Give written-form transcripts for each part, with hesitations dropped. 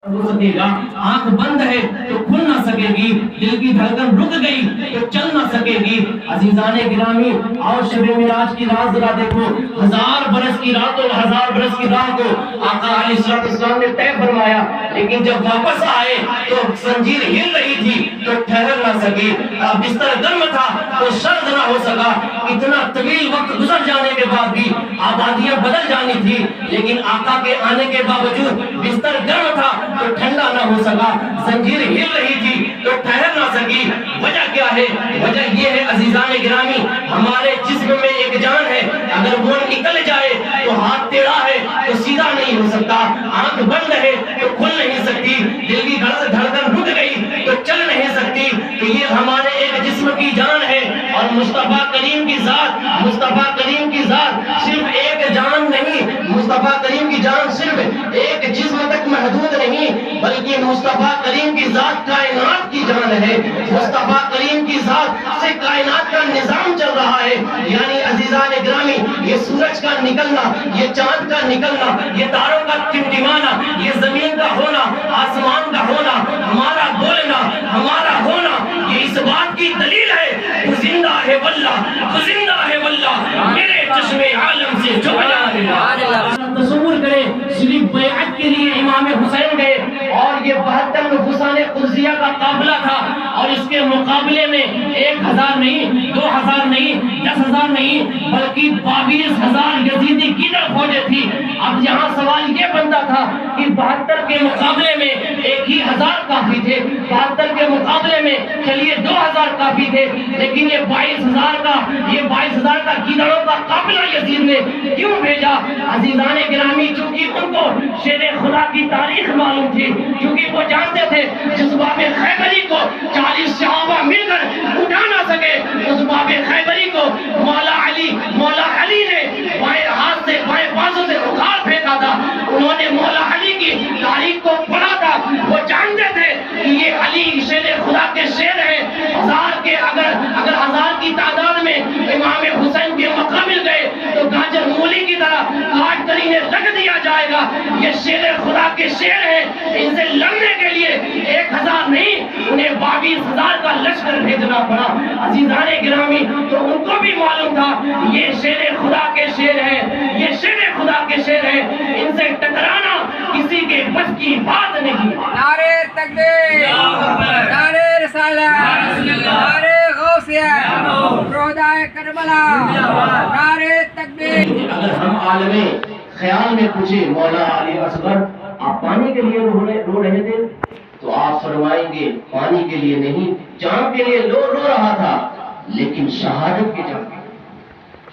ہو سکے گا، آنکھ بند ہے تو کھل نہ سکے گی، دل کی دھڑکن رک گئی تو چل نہ سکے گی۔ عزیزان گرامی، اور شب معراج کی رات ذرا دیکھو، 1000 برس کی رات اور 1000 برس کی رات کو آقا علیہ السلام نے طے فرمایا، لیکن جب واپس آئے تو زنجیر ہل رہی تھی تو ٹھہر نہ سکی، بستر گرم تھا تو سرد نہ ہو سکا، اتنا طویل وقت گزر جانے کے بعد بھی آبادیاں بدل جانی تھی، لیکن آقا کے آنے کے باوجود بستر گرم تھا تو ٹھنڈا نہ ہو سکا، زنجیر ہل رہی تھی تو ٹھہر نہ سکی۔ وجہ کیا ہے؟ وجہ یہ ہے عزیزان گرامی، ہمارے جسم میں ایک جان ہے، اگر وہ نکل جائے تو ہاتھ ٹیڑھا ہے تو سیدھا نہیں ہو سکتا، آنکھ بند ہے تو کھل نہیں سکتی، دل کی دھڑکن رک گئی تو چل نہیں سکتی، تو یہ ہمارے ایک جسم کی جان ہے۔ اور مصطفیٰ کریم کی ذات، مصطفیٰ کریم کی ذات صرف ایک جان نہیں، مصطفیٰ کریم کی جان صرف ایک جسم تک محدود نہیں، بلکہ مصطفیٰ کریم کی ذات کائنات کی جان ہے، مصطفیٰ کریم کی ذات سے کائنات کا نظام چل رہا ہے۔ یعنی عزیزان گرامی، یہ سورج کا نکلنا، یہ چاند کا نکلنا، یہ تاروں کا ٹمٹمانا، یہ زمین کا ہونا، آسمان کا ہونا، ہمارا بولنا، ہمارا ہونا، یہ اس بات کی دلیل ہے تو زندہ ہے واللہ، تو زندہ ہے واللہ، میرے چشم عالم سے جو تصور کریں، صرف بیعت کے لیے امام حسین گئے اور یہ 72 نفوسان قدسیہ کا قافلہ تھا، اور اس کے مقابلے میں 1000 نہیں، 2000 نہیں، 10,000 نہیں، بلکہ 22,000 یزیدی گیدڑ فوجیں تھی۔ اب یہاں سوال یہ بنتا تھا کہ 72 کے مقابلے میں 1,000 کافی تھے، 72 کے مقابلے میں چلیے 2000 کافی تھے، لیکن یہ 22,000 کا گیدڑوں کا قافلہ یزید نے کیوں بھیجا؟ عزیزان گرامی، چونکہ ان کو شیر خدا کی تاریخ معلوم تھی، چونکہ وہ جانتے تھے جس باب خیبری کو 40 صحابہ مل کر اٹھا نہ سکے، اس باب خیبری کو مولا علی نے بائیں ہاتھ سے، بائیں بازو سے اکھاڑ پھینکا تھا۔ انہوں نے مولا علی کی تاریخ کو پڑھا تھا، وہ جانتے تھے کہ یہ علی شیر خدا کے شیر ہیں، اگر 1000 کی تعداد میں امام حسین کے مقابل گئے تو گاجر مولی کی طرح کاٹ کر انہیں رکھ دیا جائے گا، یہ شیر خدا کے شیر ہیں، ان سے لڑنے کے لیے 1000 نہیں، انہیں 22,000 کا لشکر بھیجنا پڑا۔ عزیزان گرامی، تو ان کو بھی معلوم تھا یہ شیر خدا کے شیر ہیں، یہ شیر خدا کے شیر ہیں، ان سے ٹکرانا کسی کے بس کی بات نہیں۔ نعرہ تکبیر، نعرہ رسالت، نعرہ غوثیہ، شہدائے کربلا، نعرہ تکبیر۔ اگر ہم عالم خیال میں پوچھیں مولا علی اصغر آپ پانی کے لیے رو رہے تھے، تو آپ فرمائیں گے پانی کے لیے نہیں، جان کے لیے رو رہا تھا، لیکن شہادت کی جان۔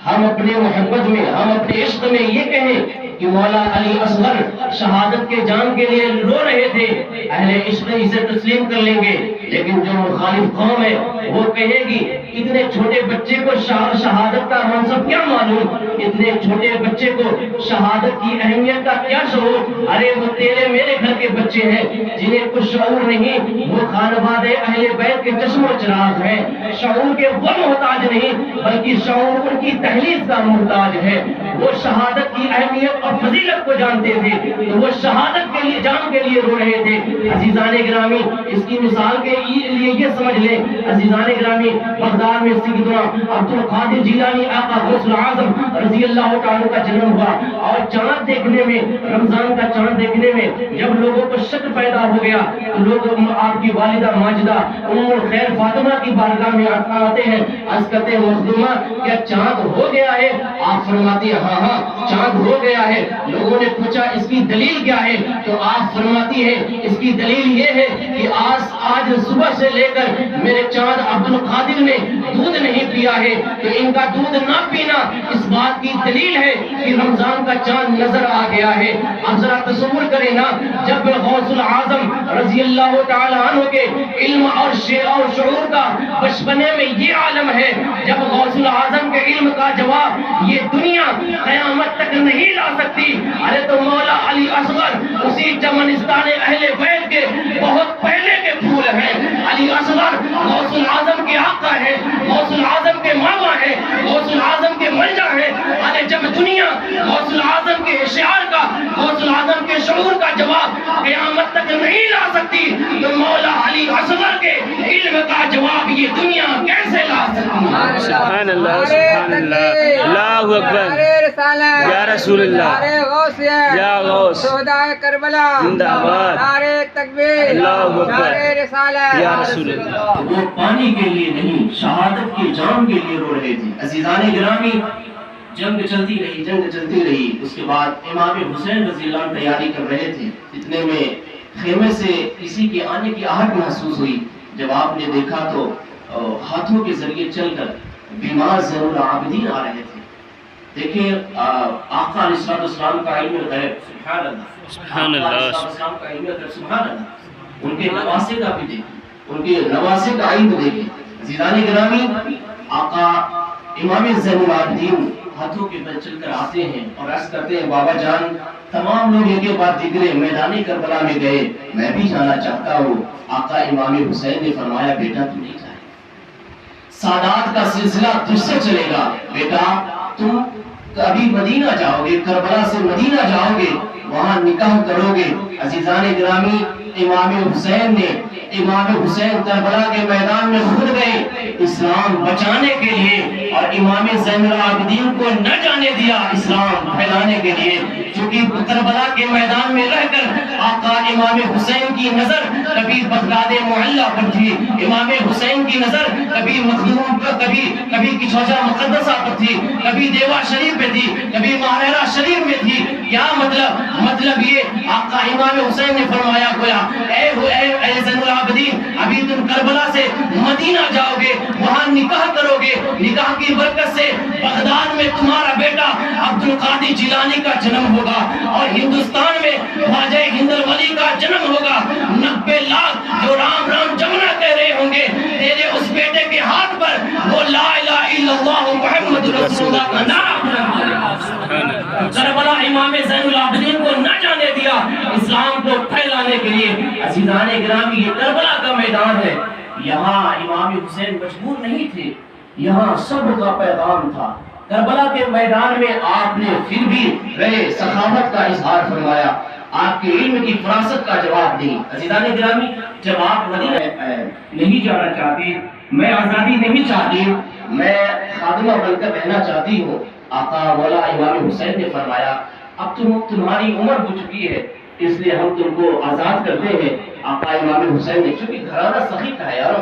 ہم اپنے محبت میں، ہم اپنے عشق میں یہ کہیں کہ مولا علی اصغر شہادت کے جان کے لیے رو رہے تھے، اہل عشق اسے تسلیم کر لیں گے، لیکن جو مخالف قوم ہے وہ کہے گی اتنے چھوٹے بچے کو شہادت کا منصب کیا معلوم، اتنے چھوٹے بچے کو شہادت کی اہمیت کا کیا شعور، ارے وہ تیرے میرے گھر کے بچے ہیں جنہیں کچھ شعور نہیں، وہ خانواد اہل بیت کے چشم و چراغ ہیں، شعور کے وہ محتاج نہیں بلکہ شعور ان کی تحلیل کا محتاج ہے، وہ شہادت کی اہمیت اور فضیلت کو جانتے تھے تو وہ شہادت کے لیے، جان کے لیے رو رہے تھے۔ عزیزان گرامی، اس کی مثال کے لیے یہ سمجھ لیں، عزیزان گرامی، بغداد میں سیدنا عبد القادر جیلانی آقا غوث العظم رضی اللہ تعالیٰ کا جنم ہوا، اور چاند دیکھنے میں، رمضان کا چاند دیکھنے میں جب لوگوں کو شک پیدا ہو گیا تو لوگ آپ کی والدہ ماجدہ ام الخیر فاطمہ کی بارگاہ میں آتے ہیں، عرض کرتے ہیں مخدومہ کیا چاند ہو گیا ہے؟ آپ فرماتی ہیں ہاں چاند ہو گیا ہے۔ لوگوں نے پوچھا اس کی دلیل کیا ہے؟ تو آپ فرماتی ہے اس کی دلیل یہ ہے کہ آج صبح سے لے کر میرے چاند عبد القادر نے دودھ نہیں پیا ہے، تو ان کا دودھ نہ پینا اس بات کی دلیل ہے کہ رمضان کا چاند نظر آ گیا ہے۔ اب ذرا تصور کریں نا، جب غوث العظم رضی اللہ تعالیٰ عنہ کے علم اور شعور کا بچپنے میں یہ عالم ہے، جب غوث العظم کے علم کا جواب یہ دنیا قیامت تک نہیں لا سکتی، ارے تو مولا علی اصغر اسی چمنستان اہل بیت کے بہت پہلے کے پھول ہیں۔ علی اصغر غوث العظم کے آقا ہیں، غوث العظم کے ماما ہیں، غوث العظم کے ملجا ہیں۔ ارے جب دنیا غوث العظم کے اشعار کا، غوث العظم کے شعور کا جواب قیامت تک نہیں لا سکتی تو مولا علی اصغر کے علم کا جواب یہ دنیا کیسے لا سکتی؟ سبحان اللہ سبحان اللہ اللہ اکبر نعرہ رسالت یا رسول اللہ نعرہ غوثیہ یا غوث شہدائے کربلا زندہ باد نعرہ تکبیر اللہ اکبر نعرہ رسالت یا رسول اللہ وہ پانی کے لیے نہیں شہادت کی جان کے لیے رو رہے تھے۔ عزیزان گرامی جنگ چلتی رہی اس کے بعد امام حسین رضی اللہ عنہ تیاری کر رہے تھے، اتنے میں خیمے سے کسی کے آنے کی آہٹ محسوس ہوئی۔ جب آپ نے دیکھا تو ہاتھوں کے ذریعے چل کر بیمار زین العابدین آ رہے تھے۔ دیکھیں آقا علیہ السلام کا علم غیب، سبحان اللہ، سبحان اللہ، آقا علیہ السلام کا علم غیب، سبحان اللہ، ان کے نواسے کا بھی دیکھیں، ان کے نواسے کا عید دیکھیں۔ عزیزان گرامی آقا امام زین العابدین ہاتھوں کے بل چل کر آتے ہیں اور عرض کرتے ہیں بابا جان تمام لوگ ایک کے بعد دیگرے میدان کربلا میں گئے، میں بھی جانا چاہتا ہوں۔ آقا امام حسین نے فرمایا بیٹا تم نہیں جائے، سادات کا سلسلہ تجھ سے چلے گا، بیٹا تم ابھی مدینہ جاؤ گے، کربلا سے مدینہ جاؤ گے، وہاں نکاح کرو گے۔ عزیزان گرامی امام حسین کربلا کے میدان میں خود گئے اسلام بچانے کے لیے، اور امام زین العابدین کو نہ جانے دیا اسلام پھیلانے کے لیے، چونکہ کربلا کے میدان میں رہ کر آقا امام حسین کی نظر کبھی بغداد معلیٰ پر تھی، امام حسین کی نظر کبھی مخدوم پر، کبھی کچھوچا مقدسہ پر تھی، کبھی دیوا شریف پہ تھی، کبھی مہرہ شریف میں تھی۔ کیا مطلب یہ آقا امام حسین نے فرمایا گویا اے زین العابدین ابھی تم کربلا سے مدینہ جاؤ گے، وہاں نکاح کرو گے، نکاح کی برکت سے بغداد میں تمہارا بیٹا عبد القادر جیلانی کا جنم ہوگا، اور ہندوستان میں خواجہ ہندل ولی کا جنم ہوگا۔ 90 لاکھ جو رام رام جمنا کہہ رہے ہوں گے، تیرے اس بیٹے کے ہاتھ پر وہ لا الہ الا اللہ محمد رسول اللہ کا نعرہ۔ کربلا امام زین العابدین کو نہ جانے دیا اسلام کو پھیلانے کے لیے۔ عزیزان گرامی یہ کربلا کا میدان ہے، یہاں امام حسین مجبور نہیں تھے، یہاں صبر کا پیغام تھا۔ کربلا کے میدان میں آپ نے پھر بھی رہے سخاوت کا اظہار فرمایا، آپ کے علم کی فراست کا جواب دی۔ عزیزان گرامی جب آپ مدینہ نہیں جانا چاہتی، میں آزادی نہیں چاہتی، میں خادمہ بن کر رہنا چاہتی ہوں، آقا مولا امام حسین نے فرمایا اب تمہاری عمر ہو چکی ہے، اس لیے ہم تم کو آزاد کرتے ہیں۔ آقا امام حسین نے چونکہ گھرانہ سخی کا ہے یار،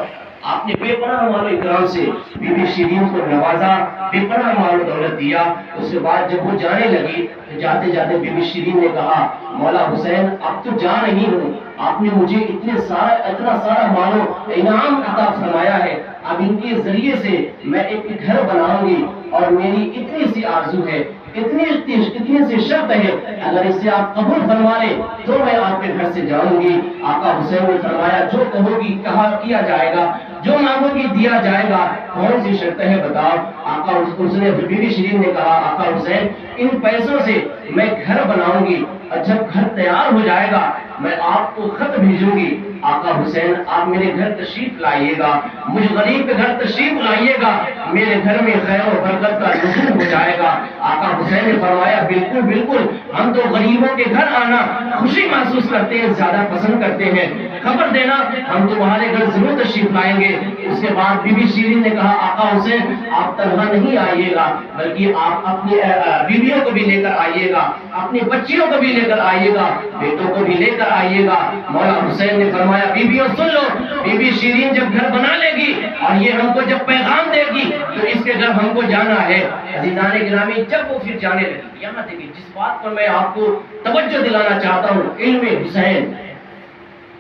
آپ نے بے پناہ مال و اکرام سے بی بی شیرین کو نوازا، بے پناہ مال و دولت دیا۔ اس کے بعد جب وہ جانے لگی تو جاتے جاتے بی بی شیرین نے کہا مولا حسین اب تو جا رہی ہوں، آپ نے مجھے اتنا سارا مال و انعام عطا فرمایا ہے، اب ان کے ذریعے سے میں ایک گھر بناؤں گی، اور میری اتنی سی آرزو ہے، اتنی سی شرط ہے، اگر اسے آپ قبول فرما لیں تو میں آپ کے گھر سے جاؤں گی۔ آقا حسین نے فرمایا جو کہو گی کہا کیا جائے گا، جو مانگو گی دیا جائے گا، کون سی شرط ہے بتاؤ۔ آقا اس نے بی بی شیرین نے کہا آقا حسین ان پیسوں سے میں گھر بناؤں گی، اور جب گھر تیار ہو جائے گا میں آپ کو خط بھیجوں گی، آقا حسین آپ میرے گھر تشریف لائیے گا، مجھ غریب کے گھر تشریف لائیے گا، میرے گھر میں خیر و برکت کا نزول ہو جائے گا۔ آقا حسین نے فرمایا بالکل بالکل، ہم تو غریبوں کے گھر آنا خوشی محسوس کرتے ہیں، زیادہ پسند کرتے ہیں، خبر دینا ہم تمہارے گھر ضرور تشریف لائیں گے۔ اس کے بعد بی بی شیرین نے کہا آقا حسین آپ تنہا نہیں آئیے گا، بلکہ آپ اپنی بیویوں کو بھی لے کر آئیے گا، اپنی بچیوں کو بھی لے کر آئیے گا، بیٹوں کو بھی لے کر آئیے گا۔ مولا حسین نے فرمایا بیویوں سن لو، بی بی شیرین جب گھر بنا لے گی اور یہ ہم کو جب پیغام دے گی تو اس کے گھر ہم کو جانا ہے۔ عزیزان گرامی جب وہ پھر جانے لگی، یہاں دیکھیں جس بات پر میں آپ کو توجہ دلانا چاہتا ہوں، علم حسین،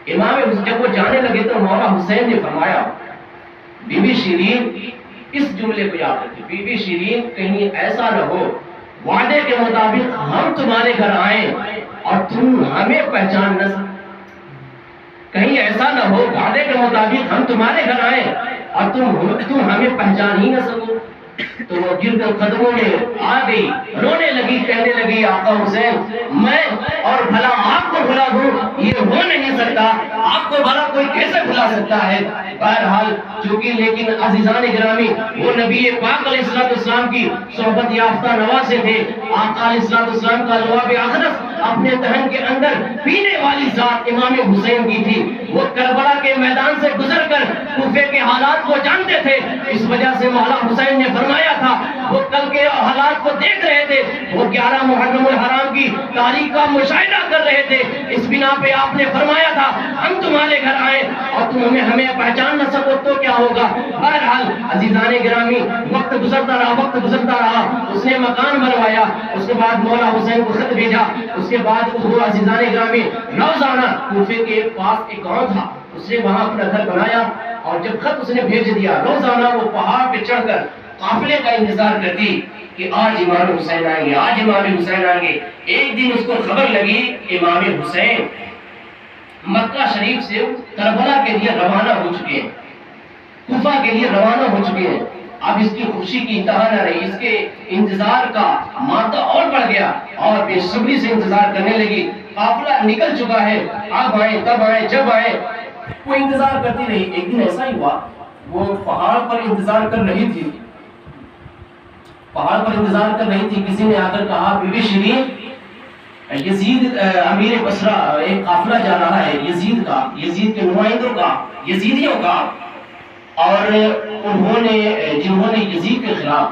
امام حسین جب وہ جانے لگے تو مولا حسین نے فرمایا بی بی شیرین اس جملے کو یاد رکھیں، بی بی شیرین کہیں ایسا نہ ہو وعدے کے مطابق ہم تمہارے گھر آئیں اور تم ہمیں پہچان نہ سکو، کہیں ایسا نہ ہو وعدے کے مطابق ہم تمہارے گھر آئیں اور تم ہمیں پہچان ہی نہ سکو۔ تو وہ گر کر قدموں میں آ گئی، رونے لگی، کہنے لگی آقا حسین میں اور بھلا آپ کو بھلا دوں یہ ہو نہیں سکتا، آپ کو بھلا کوئی کیسے بھلا سکتا ہے؟ بہرحال چونکہ لیکن عزیزان گرامی وہ نبی پاک علیہ السلام کی صحبت یافتہ نواسے تھے. آقا علیہ السلام کا لعاب اقدس اپنے دہن کے اندر پینے والی ذات امام حسین کی تھی. وہ کربلا کے میدان سے گزر کر کوفے کے حالات کو جانتے تھے. اس وجہ سے مولا حسین نے فرمایا تھا، وہ کل کے حالات کو دیکھ رہے تھے، وہ 11 محرم الحرام کی تاریخ کا مشاہدہ کر رہے تھے. اس بنا پہ آپ نے فرمایا تھا ہم تمہارے گھر آئے اور تم ہمیں پہچان نہ سکو تو کیا ہوگا. بہرحال عزیزان گرامی وقت گزرتا رہا. اس نے مکان بنوایا. اس کے بعد مولا حسین کو خط بھیجا. اس کے بعد وہ عزیزان گرامی روزانہ کوفے کے پاس ایک گاؤں تھا، اس نے وہاں اپنا گھر بنایا. اور جب خط اس نے بھیج دیا، روزانہ وہ پہاڑ پہ چڑھ کر قافلے کا انتظار کرتی کہ آج امام حسین آئیں گے، آج امام حسین آئیں گے. ایک دن اس کو خبر لگی امام حسین مکہ شریف سے کربلا کے لیے روانہ ہو چکے ہیں، کوفہ کے لیے روانہ ہو چکے ہیں. اب اس کی خوشی کی انتہا نہ رہی. اس کے انتظار کا مادہ اور بڑھ گیا اور بے صبری سے انتظار کرنے لگی. قافلہ نکل چکا ہے، اب آئیں تب آئیں جب آئیں. وہ انتظار کرتی رہی. ایک دن ایسا ہی ہوا، وہ پہاڑ پر انتظار کر رہی تھی. کسی نے آ کر کہا بی بی شیرین، یزید امیر بصرہ ایک قافلہ جا رہا ہے یزید کے نمائندوں کا، یزیدیوں کا، اور جنہوں نے یزید کے خلاف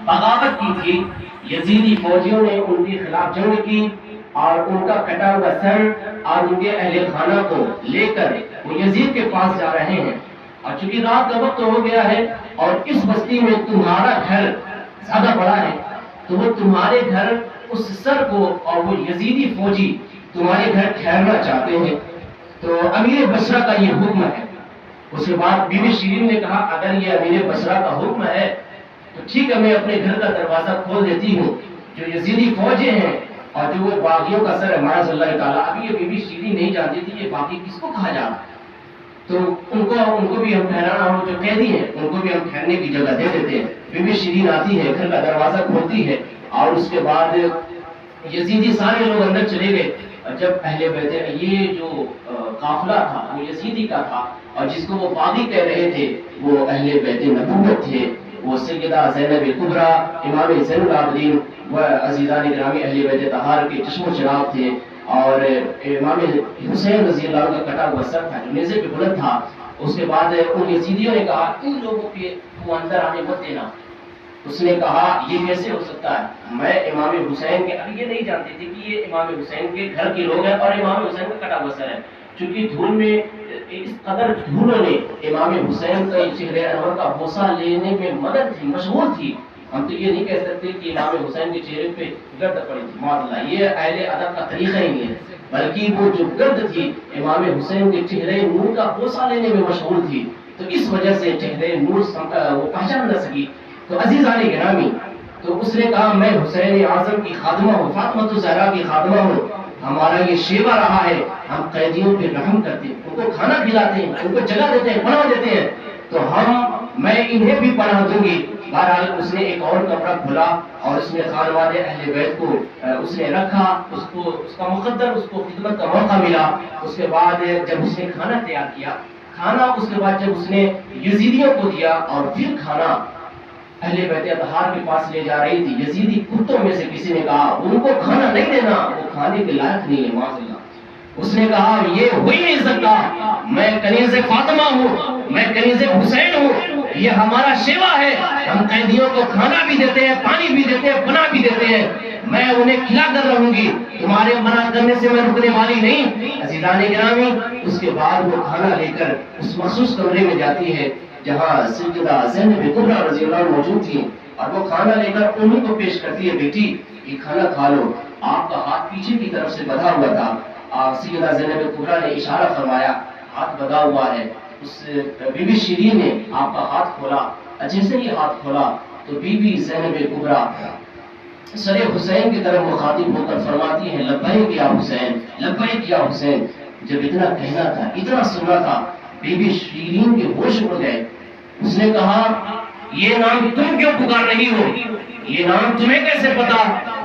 بغاوت کی تھی. یزیدی فوجیوں نے ان کے خلاف جنگ کی اور ان کا کٹا ہوا سر اور ان کے اہل خانہ کو لے کر وہ یزید کے پاس جا رہے ہیں. اور چونکہ رات کا وقت ہو گیا ہے اور اس بستی میں تمہارا گھر زیادہ بڑا ہے، تو وہ تمہارے گھر اس سر کو اور وہ یزیدی فوجی تمہارے گھر ٹھہرنا چاہتے ہیں. تو امیر بصرہ کا یہ حکم ہے. اس کے بعد بی بی شیرین نے کہا اگر یہ امیر بصرہ کا حکم ہے تو ٹھیک ہے، میں اپنے گھر کا دروازہ کھول دیتی ہوں. جو یزیدی فوجیں ہیں اور جو وہ باغیوں کا سر ہے معاذ اللہ تعالیٰ، ابھی یہ بی بی شیرین نہیں جانتی تھی یہ باغی کس کو کہا جا رہا ہے، تو ان کو بھی ہم ٹھہرانا ہو، جو قیدی ہیں ان کو بھی ہم ٹھہرنے کی جگہ دے دیتے ہیں. بی بی شیرین آتی ہے، گھر کا دروازہ کھولتی ہے اور اس کے بعد یزیدی سارے لوگ اندر چلے گئے. جب اہل بیت یہ جو قافلہ تھا وہ یزیدی کا تھا اور جس کو وہ باغی کہہ رہے تھے وہ اہل بیت نبوت تھے. وہ سیدہ زینب کبریٰ، امام زین العابدین و عزیزان گرامی اہل بیت طہار کے چشم و چراغ تھے. اور امام حسین رضی اللہ عنہ کا کٹا ہوا سر تھا جو نیزے پہ بلند تھا. اس کے بعد ان یزیدیوں نے کہا ان لوگوں کے کو اندر آنے مت دینا. اس نے کہا یہ کیسے ہو سکتا ہے، میں امام حسین کے، ابھی یہ نہیں جانتے تھے کہ یہ امام حسین کے گھر کے لوگ ہیں اور امام حسین کا کٹا ہوا سر ہے. چونکہ دھول میں اس قدر دھولوں نے امام حسین کا چہرے انور کا بوسہ لینے میں مدد تھی، مشغول تھی. ہم تو یہ نہیں کہہ سکتے کہ امام حسین کے چہرے پہ گرد پڑی تھی، معاذ اللہ، یہ اہل ادب کا طریقہ ہی نہیں ہے. بلکہ وہ جو گرد تھی امام حسین کے چہرے نور کا بوسہ لینے میں مشغول تھی، تو اس وجہ سے چہرے نور وہ پہچان نہ سکی. تو عزیزان گرامی، تو اس نے کہا میں حسین اعظم کی خادمہ ہوں، فاطمہ الزہرا کی خادمہ ہوں. ہمارا یہ شیوا رہا ہے، ہم قیدیوں پہ رحم کرتے ہیں، ان کو کھانا کھلاتے ہیں، ان کو جگہ دیتے ہیں، پناہ دیتے ہیں، تو میں انہیں بھی پناہ دوں گی. بہرحال اس نے ایک اور کمرہ کھولا اور اس میں خانوادے اہل بیت کو اس نے رکھا. اس کا مقدر اس کو خدمت کا موقع ملا. اس کے بعد جب اس نے کھانا تیار کیا، اس کے بعد جب اس نے یزیدیوں کو دیا اور پھر کھانا اہل بیت اطہار کے پاس لے جا رہی تھی، یزیدی کتوں میں سے کسی نے کہا ان کو کھانا نہیں دینا، وہ کھانے کے لائق نہیں ہے، معاذ اللہ. اس نے کہا یہ ہو ہی نہیں سکتا، میں کنیز فاطمہ ہوں، میں کنیز حسین ہوں، یہ ہمارا شیوا ہے، ہم قیدیوں کو کھانا بھی دیتے ہیں، پانی بھی دیتے ہیں، پناہ بھی دیتے ہیں، میں انہیں کھلا کر رہوں گی، تمہارے منع کرنے سے میں رکنے والی نہیں. عزیزان گرامی، اس کے بعد وہ کھانا لے کر اس مخصوص کمرے میں جاتی ہے جہاں سیدہ زینب کبریٰ رضی اللہ عنہ موجود تھی اور وہ کھانا لے کر انہیں کو پیش کرتی ہے، بیٹی یہ کھانا کھا لو. آپ کا ہاتھ پیچھے کی طرف سے بندھا ہوا تھا. سیدہ زینب کبریٰ نے اشارہ فرمایا ہاتھ بندھا ہوا ہے. اس بی بی شیرین نے آپ کا ہاتھ کھولا. جیسے ہی ہاتھ کھولا تو بی بی زینب کبریٰ سر حسین کی طرف مخاطب ہو کر فرماتی ہیں لبیک یا حسین، لبیک یا حسین. جب اتنا کہنا تھا، اتنا سننا تھا، بی بی شیرین کے ہوش اڑ گئے. اس نے کہا یہ نام تم کیوں پکار رہی ہو، یہ نام تمہیں کیسے پتا؟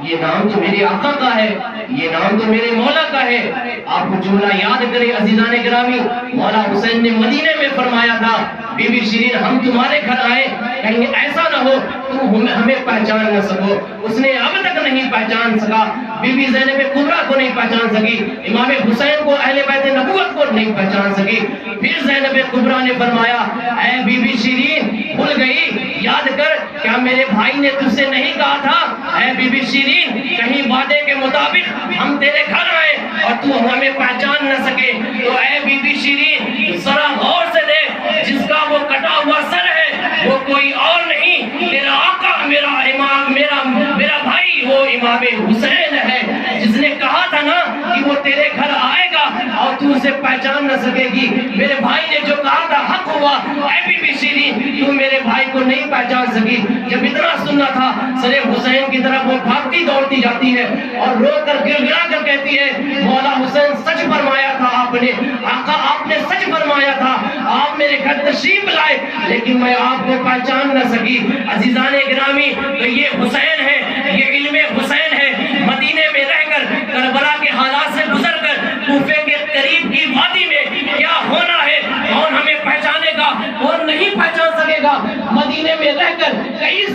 یہ نام تو میرے آقا کا ہے، یہ نام تو میرے مولا کا ہے۔ آپ کو جملہ یاد کریں عزیزان گرامی، مولا حسین نے مدینے میں فرمایا تھا بی بی شیرین ہم تمہارے گھر آئے کہیں ایسا نہ ہو تم ہمیں پہچان نہ سکو۔ اس نے اب تک نہیں پہچان سکا، بی بی زینب کبریٰ کو نہیں پہچان سکی، امام حسین کو، اہل بیت نبوت کو نہیں پہچان سکی۔ پھر زینب کبریٰ نے فرمایا اے بی بی شیرین بھول گئی، یاد کر کیا میرے بھائی نے تجھ سے نہیں کہا تھا اے بی بی شیرین کہیں وعدے کے مطابق ہم تیرے گھر آئے اور تو ہمیں پہچان نہ سکے؟ تو اے بی بی شیرین ذرا غور سے دیکھ، جس کا وہ کٹا ہوا سر ہے وہ کوئی اور نہیں، تیرا آقا، میرا امام، میرا بھائی وہ امام حسین ہے، جس نے کہا تھا نا کہ وہ تیرے گھر آئے گا اور تو اسے پہچان نہ سکے گی۔ میرے بھائی نے جو کہا تھا حق ہوا۔ اے بی بی شیرین تو میرے بھائی کو نہیں پہچان سکی۔ جب اتنا سننا تھا سر حسین کی طرف وہ بھاگتی دوڑتی جاتی ہے اور رو کر گر گرا کر کہتی ہے مولا حسین سچ فرمایا تھا آپ نے، آقا آپ نے سچ فرمایا تھا، آپ میرے گھر تشریف لائے لیکن میں آپ کو پہچان نہ سکی۔ عزیزان گرامی تو یہ حسین ہے، یہ علم حسین ہے، مدینے میں رہ کر کربلا کے حالات سے گزر کر کوفے کے قریب کی وادی میں کیا ہونا ہے کون ہمیں پہچانے گا، کون نہیں پہچان سکے گا۔ مدینے میں رہ کر کئی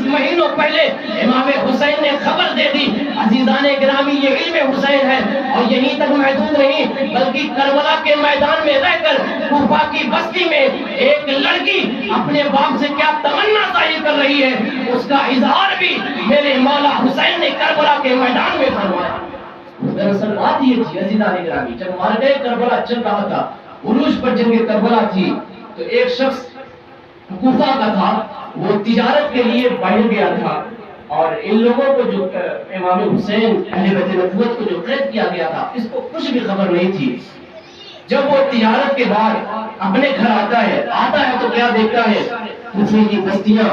مہینوں پہلے امام حسین نے خبر دے دی۔ عزیزان گرامی یہ علم حسین ہے اور یہیں تک محدود نہیں بلکہ کربلا کے میدان میں رہ کر کوفہ کی بستی میں ایک لڑکی اپنے باپ سے کیا تمنا ظاہر کر رہی ہے اس کا اظہار بھی میرے مولا حسین نے کربلا کے میدان میں فرمایا۔ دراصل بات یہ تھی عزیزان گرامی، جب معرکہ کربلا چل رہا تھا، عروج پر جنگ کربلا تھی، تو ایک شخص کوفہ کا تھا، وہ تجارت کے لیے باہر گیا تھا اور ان لوگوں کو جو امام حسین اہل بیت نبوت کو جو قید کیا گیا تھا اس کو کچھ بھی خبر نہیں تھی۔ جب وہ تجارت کے بعد اپنے گھر آتا ہے تو کیا دیکھتا ہے کوفے کی بستیوں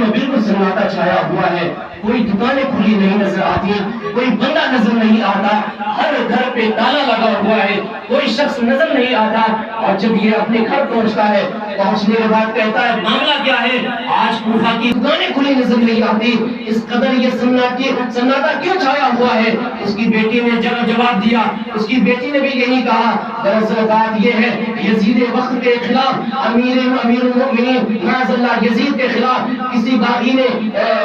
میں بالکل سناٹا چھایا ہوا ہے، کوئی دکانیں کھلی نہیں نظر آتی، کوئی بندہ نظر نہیں آتا، ہر گھر پہ تالا لگا ہوا ہے، کوئی شخص نظر نہیں آتا۔ اور جب یہ اپنے گھر پہنچتا ہے، پہنچنے کے بعد کہتا ہے معاملہ کیا ہے، آج کوفہ کی دکانیں کھلی نظر نہیں آتی، اس قدر یہ سناٹا کیوں چھایا ہوا ہے؟ اس کی بیٹی نے جواب دیا، اس کی بیٹی نے بھی یہی کہا، دراصل بات یہ ہے یزید وقت کے خلاف امیر المؤمنین معاذ اللہ یزید کے خلاف کسی باغی نے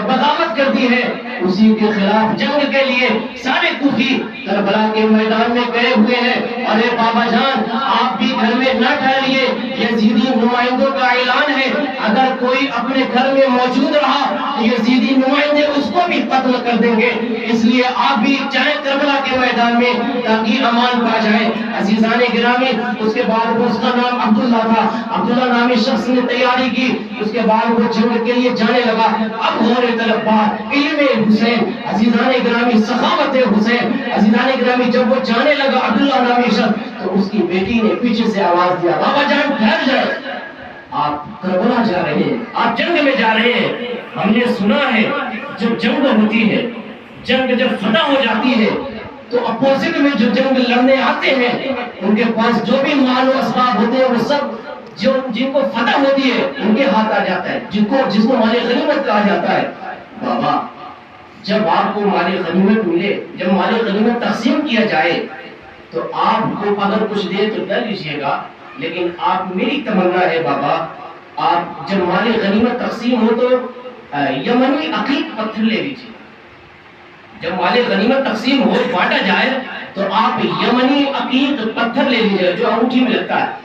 بغاوت کر دی ہے، اسی کے خلاف جنگ کے لیے سارے کوفی کربلا کے میدان میں گئے ہوئے ہیں۔ ارے بابا جان آپ بھی گھر میں نہ ٹھہریے، یزیدی نمائندوں کا اعلان ہے، اگر کوئی اپنے گھر میں موجود رہا تو یزیدی نمائندے اس کو بھی قتل کر دیں گے، اس لیے آپ بھی جائیں کربلا کے میدان میں تاکہ امان پا جائیں۔ عزیزان گرامی اس کے بعد اس کا نام عبداللہ تھا، عبداللہ نامی شخص نے تیاری کی، اس کے بعد وہ جنگ کے لیے جانے لگا۔ اب ہونے طلب بات علم حسین، عزیزان گرامی سخاوت حسین، عزیزان گرامی جب وہ جانے لگا عبداللہ نامی شخص تو اس کی بیٹی نے پیچھے سے آواز دیا بابا جان ٹھہر جائے، آپ کربلا جا رہے ہیں، آپ جنگ میں جا رہے ہیں، ہم نے سنا ہے جب جنگ ہوتی ہے، جنگ جب فتح ہو جاتی ہے تو اپوزٹ میں جو جنگ لڑنے آتے ہیں ان کے پاس جو بھی مال و اسباب ہوتے ہیں وہ سب جن کو فتح ہوتی ہے ان کے ہاتھ آ جاتا ہے، جس کو مال غنیمت کہا جاتا ہے۔ بابا جب آپ کو مال غنیمت ملے، جب مال غنیمت تقسیم کیا جائے تو آپ کو اگر کچھ دے تو لے لیجیے گا، لیکن آپ میری تمنا ہے بابا آپ جب مال غنیمت تقسیم ہو تو یمنی عقیق پتھر لے لیجیے، جب مال غنیمت تقسیم ہو بانٹا جائے تو آپ یمنی عقیق پتھر لے لیجیے جو انگوٹھی میں لگتا ہے۔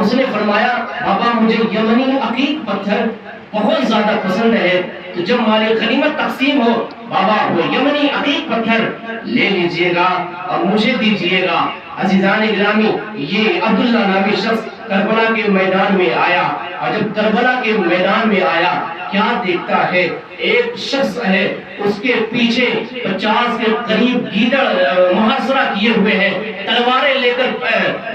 اس نے فرمایا بابا مجھے یمنی عقیق پتھر بہت زیادہ پسند ہے، تو جب مال غنیمت تقسیم ہو بابا وہ یمنی عقیق پتھر لے لیجئے گا اور مجھے دیجئے گا۔ عزیزان گرامی یہ عبداللہ نامی شخص کربلا کے میدان میں آیا، اور جب کربلا کے میدان میں آیا کیا دیکھتا ہے ایک شخص ہے اس کے پیچھے 50 کے قریب گیدڑ محاصرہ کیے ہوئے ہیں، تلواریں لے کر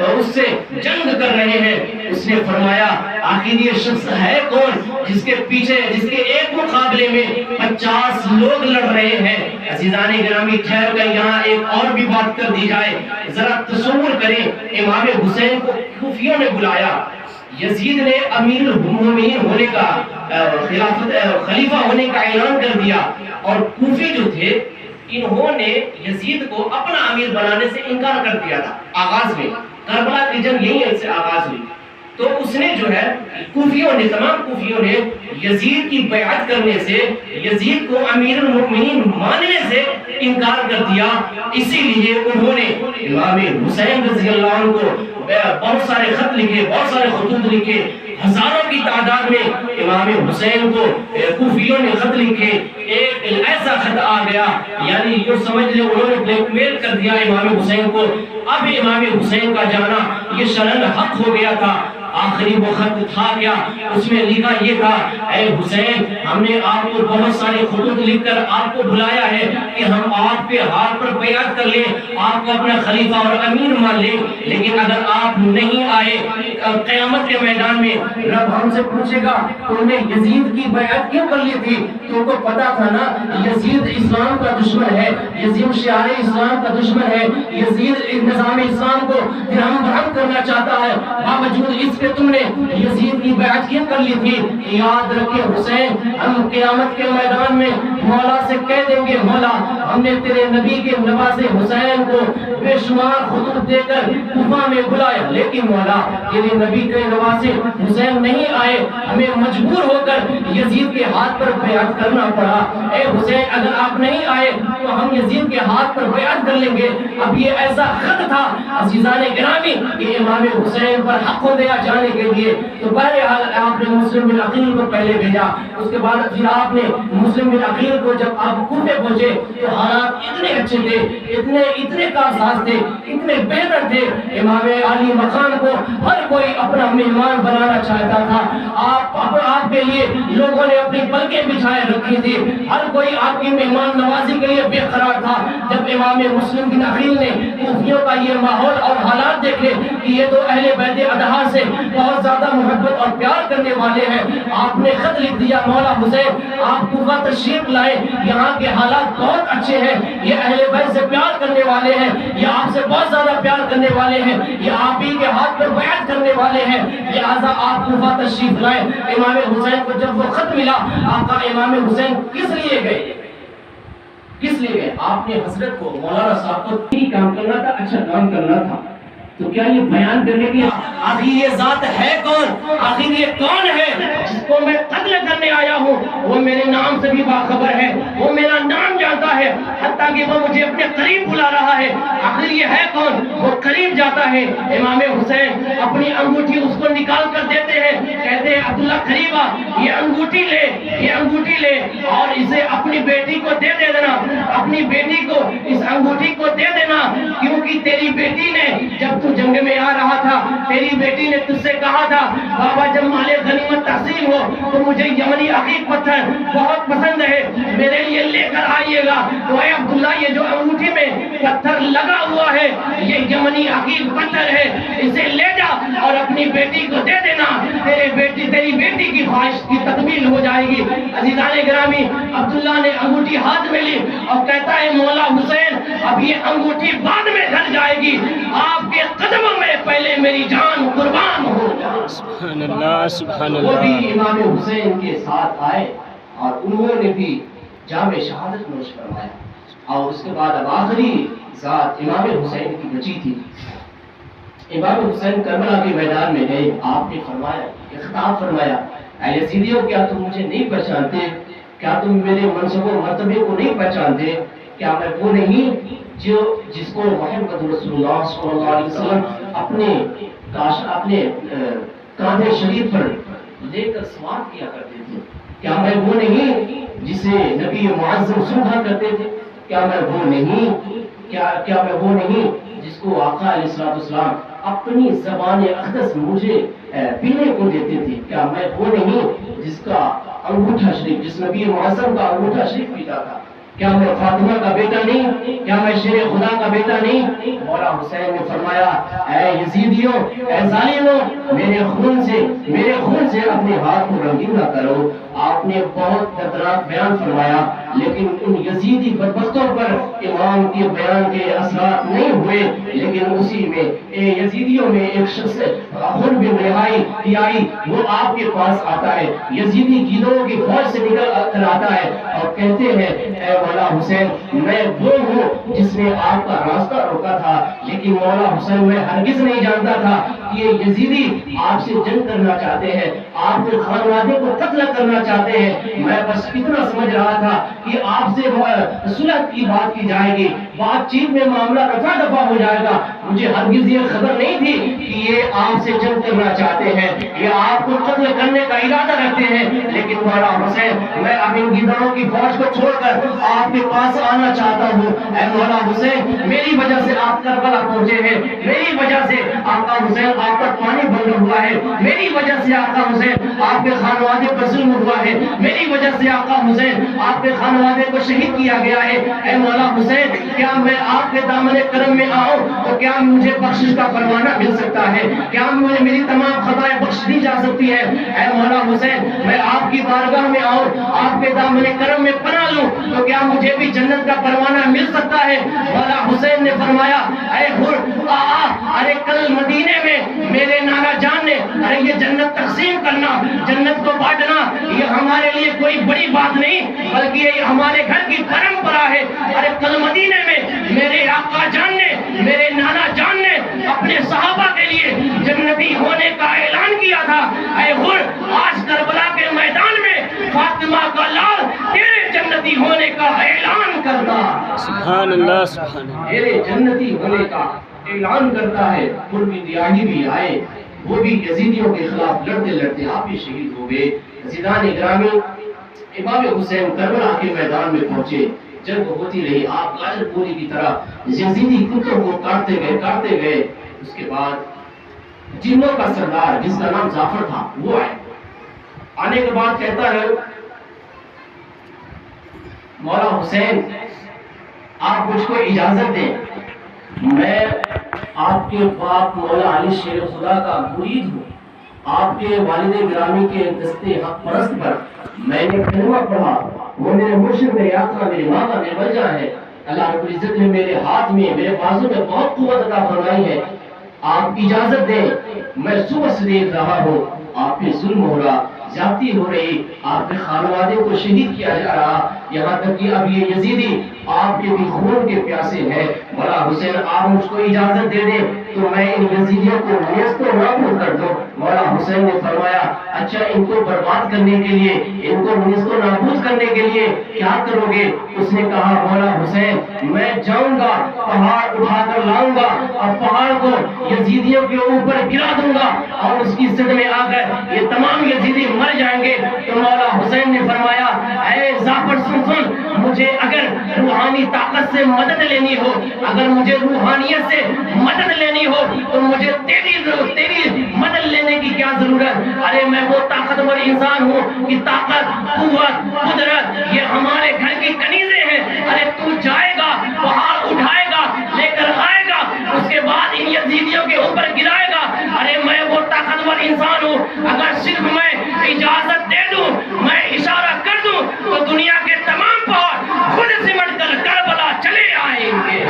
اس سے جنگ کر رہے ہیں۔ اس نے فرمایا آخر یہ شخص ہے کون جس کے پیچھے جس کے ایک مقابلے میں 50 لوگ لڑ رہے ہیں؟ عزیزان گرامی ٹھہر کر یہاں ایک اور بھی بات کر دی جائے، ذرا تصور کریں امام حسین کو کوفیوں نے بلایا، یزید نے امیر المومنین ہونے کا خلیفہ ہونے کا اعلان کر دیا، اور کوفی جو تھے انہوں نے یزید کو اپنا امیر بنانے سے انکار کر دیا تھا آغاز میں. کربلا کی جنگ یہی سے آغاز ہوئی. تو اس نے جو ہے کوفیوں نے تمام کوفیوں نے یزید کی بیعت کرنے سے یزید کو امیر المؤمنین ماننے سے انکار کر دیا. اسی لیے انہوں نے امام حسین رضی اللہ عنہ کو بہت سارے خط لکھے, بہت سارے خطوط لکھے, ہزاروں کی تعداد میں امام حسین کو کوفیوں نے خط لکھے. ایک ایسا خط آ گیا یعنی یہ سمجھ لیں انہوں نے بلیک میل کر دیا امام حسین کو. اب امام حسین کا جانا یہ شرن حق ہو گیا تھا. آخری وہ خط تھا کیا, اس میں لکھا یہ تھا, اے حسین ہم نے آپ کو بہت سارے خطوط لکھ کر آپ کو بلایا ہے کہ ہم آپ کے ہاتھ پر بیعت کر لیں, آپ کو اپنا خلیفہ اور امیر مان لیں, لیکن اگر آپ نہیں آئے قیامت کے میدان میں رب ہم سے پوچھے گا تم نے یزید کی بیعت کیوں کر لی تھی. تم کو پتا تھا نا یزید اسلام کا دشمن ہے, یزید شعار اسلام کا دشمن ہے, یزید نظام اسلام کو درہم برہم کرنا چاہتا ہے, باوجود اس پہ تم نے یزید کی بیعت کیوں کر لی تھی. یاد رکھے حسین, ہم قیامت کے میدان میں مولا سے کہہ دیں گے مولا ہم نے تیرے نبی کے نواسے حسین کو بے شمار خطوط دے کر کوفہ میں بلایا, لیکن مولا تیرے نبی کے نواسے حسین نہیں آئے, ہمیں مجبور ہو کر یزید کے ہاتھ پر بیعت کرنا پڑا. اے حسین اگر آپ نہیں آئے تو ہم یزید کے ہاتھ پر بیعت کر لیں گے. اب یہ ایسا خط تھا عزیزان گرامی کہ امام حسین پر حق ہو گیا جانے کے لیے. تو بہرحال آپ نے مسلم بن عقیل کو پہلے بھیجا, اس کے بعد پھر آپ نے مسلم بن عقیل کو جب آپ کوفے پہنچے تو حالات اتنے اچھے تھے, اتنے کارساز تھے, اتنے بہتر تھے. امام علی مقام کو ہر کوئی اپنا مہمان بنانا چاہتا تھا. آپ کے لیے لوگوں نے اپنی پلکیں بچھائے رکھی تھی, ہر کوئی آپ کی مہمان نوازی کے لیے بے قرار تھا. جب امام مسلم بن عقیل نے کوفیوں کا یہ ماحول اور حالات دیکھے کہ یہ تو اہل بیت اطہار سے بہت زیادہ محبت اور پیار کرنے والے ہیں, آپ نے خط لکھ دیا مولا حسین آپ کوفہ تشریف لائے, یہاں کے حالات بہت اچھے ہیں, یہ اہل بیت سے پیار کرنے والے ہیں, یہ آپ سے بہت زیادہ پیار کرنے والے ہیں, یہ آپ ہی کے ہاتھ پر بیعت کرنے والے ہیں, لہذا آپ کوفہ تشریف لائے. امام حسین کو جب وہ خط ملا آقا امام حسین کس لیے گئے, کس لیے گئے؟ آپ نے حضرت کو مولانا صاحب کو تین کام کرنا تھا, اچھا کام کرنا تھا. تو کیا یہ بیان کرنے کی آخر یہ ذات ہے کون, آخر یہ کون ہے جس کو میں قتل کرنے آیا ہوں, وہ میرے نام سے بھی باخبر ہے, وہ میرا نام جانتا ہے, حتیٰ کہ وہ مجھے اپنے قریب بلا رہا ہے. آخر یہ ہے کون, وہ قریب جاتا ہے. امام حسین اپنی انگوٹھی اس کو نکال کر دیتے ہیں, کہتے ہیں عبداللہ قریب آ, یہ انگوٹھی لے, یہ انگوٹھی لے اور اسے اپنی بیٹی کو دے دینا, اپنی بیٹی کو اس انگوٹھی کو دے دینا, کیونکہ تیری بیٹی نے جب جنگ میں آ رہا تھا تیری بیٹی نے تجھ سے کہا تھا بابا جب مال غنیمت تقسیم ہو تو مجھے یمنی عقیق پتھر بہت پسند ہے, میرے لیے لے کر آئیے گا. تو اے عبداللہ یہ جو انگوٹھی میں پتھر لگا ہوا ہے یہ یمنی عقیق پتھر ہے, اسے لے جا اور اپنی بیٹی کو دے دینا, تیری بیٹی کی خواہش کی تکمیل ہو جائے گی. عزیزان گرامی عبداللہ نے انگوٹھی ہاتھ میں لی اور کہتا ہے مولا حسین اب یہ انگوٹھی بعد میں گھر جائے گی, آپ کے قدموں میں پہلے میری جان قربان ہو جائے. سبحان اللہ سبحان وہ بھی اللہ. امام حسین کے ساتھ آئے اور انہوں نے بھی جام شہادت نوش فرمایا. اور اس کے بعد اب آخری ذات امام حسین کی بچی تھی. امام حسین کربلا کے میدان میں گئے, آپ نے فرمایا, خطاب فرمایا, اے یزیدیوں کیا تم مجھے نہیں پہچانتے, کیا تم میرے منصب و مرتبے کو نہیں پہچانتے, کیا میں وہ نہیں جس کو محمد رسول اللہ صلی اللہ علیہ وسلم اپنے کاندھے شریف پر لے کر سوار کیا کرتے تھے, کیا میں وہ نہیں جسے نبی معظم سمجھا کرتے تھے, کیا میں وہ نہیں جس کو آقا علیہ السلام اپنی زبان اقدس مجھے پینے کو دیتے تھے, کیا میں وہ نہیں جس کا انگوٹھا شریف, جس نبی معظم کا انگوٹھا شریف پیتا تھا, کیا میں فاطمہ کا بیٹا نہیں, کیا میں شیر خدا کا بیٹا نہیں. مولا حسین نے فرمایا اے یزیدیوں, اے ظالموں, میرے خون سے اپنے ہاتھ کو رنگین نہ کرو. آپ نے بہت دردناک بیان فرمایا، لیکن ان یزیدی بدبختوں پر امام کے بیان کے اثرات نہیں ہوئے، لیکن اسی میں یزیدیوں میں ایک شخص خود بن رہائی وہ آپ کے پاس آتا ہے، یزیدی گیدڑوں کی فوج سے نکل کر آتا ہے اور کہتے ہیں اے مولا حسین میں وہ ہوں جس نے آپ کا راستہ روکا تھا، لیکن مولا حسین میں ہرگز نہیں جانتا تھا کہ یہ یزیدی آپ سے جنگ کرنا چاہتے ہیں، آپ کے خانوادے کو قتل کرنا چاہتے ہیں۔ میں بس اتنا سمجھ رہا تھا کہ آپ سے صلح کی بات کی جائے گی، بات چیت میں معاملہ رفع دفع ہو جائے گا، مجھے ہرگز یہ خبر نہیں تھی کہ یہ آپ سے جنگ کرنا چاہتے ہیں، یہ آپ کو قتل کرنے کا ارادہ رکھتے ہیں۔ لیکن مولا حسین میں اب ان گیدڑوں کی فوج کو چھوڑ کر آپ کے پاس آنا چاہتا ہوں۔ اے مولا حسین میری وجہ سے آپ کربلا پہنچے ہیں، میری وجہ سے آقا حسین آپ پر پانی بند ہوا ہے، میری وجہ سے آقا حسین آپ کے خانوادے پر ظلم ہوا ہے، میری وجہ سے آقا حسین آپ کے خانوادے کو شہید کیا گیا ہے۔ اے مولا حسین کیا میں آپ کے دامن کرم میں آؤں تو کیا مجھے بخشش کا پروانہ مل سکتا ہے؟ کیا مجھے میری تمام خطائیں بخش دی جا سکتی ہے؟ اے مولا حسین میں آپ کی بارگاہ میں آؤں، آپ کے دامن کرم میں پناہ لوں تو کیا مجھے بھی جنت کا پروانہ مل سکتا ہے؟ مولا حسین نے فرمایا اے حر ارے کل مدینے میں میرے نانا جان نے ارے یہ جنت تقسیم کرنا، جنت کو بانٹنا یہ ہمارے لیے کوئی بڑی بات نہیں بلکہ یہ ہمارے گھر کی پرمپرا ہے۔ ارے کل مدینے میں میرے آقا جان نے میرے نانا جان نے اپنے صحابہ کے لیے جنتی ہونے کا اعلان کیا تھا۔ اے حر آج کربلا کے میدان میں فاطمہ کا لال تیرے جنتی ہونے کا اعلان کرتا، سبحان اللہ سبحان اللہ، میرے جنتی ہونے کا اعلان کرتا ہے۔ قربی دیاہی بھی آئے، وہ بھی یزیدیوں کے خلاف لڑتے لڑتے آپ بھی شہید ہو گئے۔ عزیزان گرامی امام حسین کربلا کے میدان میں پہنچے، جنگ ہوتی رہی، آپ غاجر پوری کی طرح یزیدی کتوں کو کاٹتے گئے۔ اس کے بعد جنوں کا سردار جس کا نام جعفر تھا وہ آئے، آنے کے بعد کہتا ہے مولا حسین آپ مجھ کو اجازت دیں، میں آپ کے باپ مولا علی شیر خدا کا مرید ہوں، آپ کے والد گرامی کے دستے حق پرست پر میں نے کلمہ پڑھا، وہ میرے مرشد میرے آقا میرے ماما میرے وجہ ہے، اللہ رب العزت نے میرے ہاتھ میں میرے بازو میں بہت قوت عطا فرمائی ہے، آپ اجازت دیں، میں صبح سے دیکھ رہا ہوں آپ پہ ظلم ہو رہا، زیادتی ہو رہی، آپ کے خانوادے کو شہید کیا جا رہا، یہاں تک کہ اب یہ یزیدی آپ کے بھی خون کے پیاسے ہیں، مولا حسین آپ مجھ کو اجازت دے دیں تو میں ان یزیدیوں کو نیست و نابود کر دوں۔ مولا حسین نے فرمایا اچھا ان کو برباد کرنے کے لیے، ان کو نیست و نابود کرنے کے لیے کیا کرو گے؟ اس نے کہا مولا حسین میں جاؤں گا، پہاڑ اٹھا کر لاؤں گا اور پہاڑ کو یزیدیوں کے اوپر گرا دوں گا اور اس کی زد میں آ کر یہ تمام یزیدی مر جائیں گے۔ تو مولا حسین نے فرمایا اے جعفر سن مجھے اگر روحانی طاقت سے مدد لینی ہو، اگر مجھے روحانیت سے مدد لینی ہو تو مجھے تیری مدد لینے کی کیا ضرورت؟ ارے میں وہ طاقتور انسان ہوں کہ طاقت، قوت، قدرت یہ ہمارے گھر کی کنیزیں ہیں۔ ارے تو جائے گا، پہاڑ اٹھائے گا، لے کر آئے گا، اس کے بعد ان یزیدیوں کے اوپر گرائے گا۔ ارے میں وہ طاقتور انسان ہوں، اگر صرف میں اجازت دے دوں، میں اشارہ کر دوں تو دنیا کے تمام پہاڑ خود سمٹ کر کربلا چلے آئیں گے۔